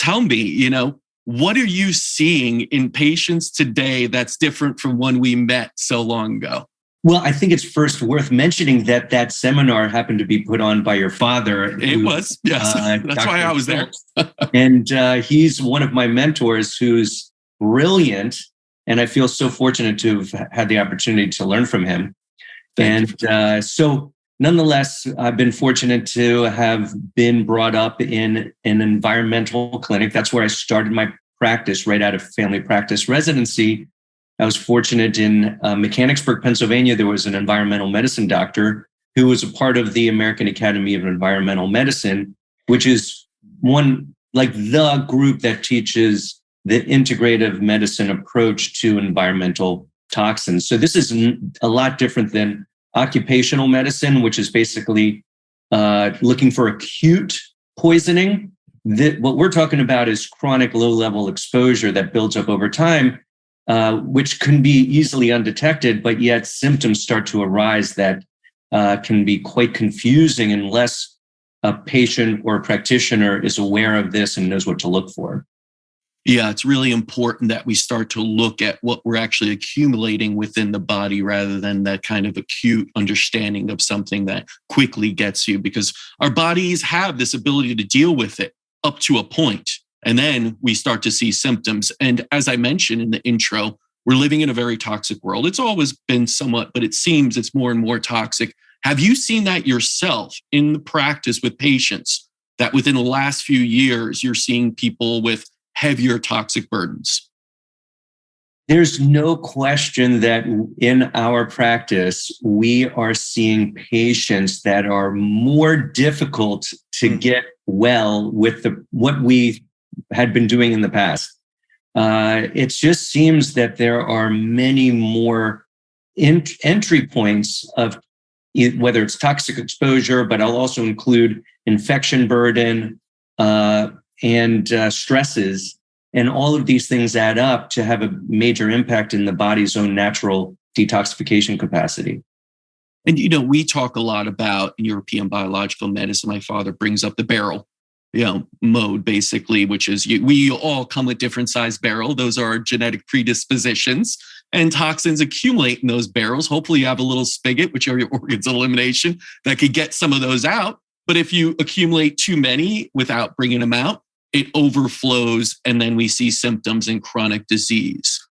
tell me, what are you seeing in patients today that's different from when we met so long ago? Well, I think it's first worth mentioning that seminar happened to be put on by your father. It was, yes. That's Dr. why I was there. And he's one of my mentors who's brilliant. And I feel so fortunate to have had the opportunity to learn from him. So nonetheless, I've been fortunate to have been brought up in an environmental clinic. That's where I started my practice right out of family practice residency. I was fortunate in Mechanicsburg, Pennsylvania. There was an environmental medicine doctor who was a part of the American Academy of Environmental Medicine, which is the group that teaches the integrative medicine approach to environmental toxins. So this is a lot different than occupational medicine, which is basically looking for acute poisoning. What we're talking about is chronic low-level exposure that builds up over time, which can be easily undetected, but yet symptoms start to arise that can be quite confusing unless a patient or a practitioner is aware of this and knows what to look for. Yeah, it's really important that we start to look at what we're actually accumulating within the body rather than that kind of acute understanding of something that quickly gets you, because our bodies have this ability to deal with it up to a point. And then we start to see symptoms. And as I mentioned in the intro, we're living in a very toxic world. It's always been somewhat, but it seems it's more and more toxic. Have you seen that yourself in the practice with patients, that within the last few years, you're seeing people with heavier toxic burdens? There's no question that in our practice, we are seeing patients that are more difficult to get well with what we had been doing in the past. It just seems that there are many more entry points of whether it's toxic exposure, but I'll also include infection burden, and stresses, and all of these things add up to have a major impact in the body's own natural detoxification capacity. And, we talk a lot about European biological medicine. My father brings up the barrel, mode, basically, which is we all come with different sized barrel. Those are our genetic predispositions, and toxins accumulate in those barrels. Hopefully you have a little spigot, which are your organs of elimination, that could get some of those out. But if you accumulate too many without bringing them out, it overflows, and then we see symptoms in chronic disease.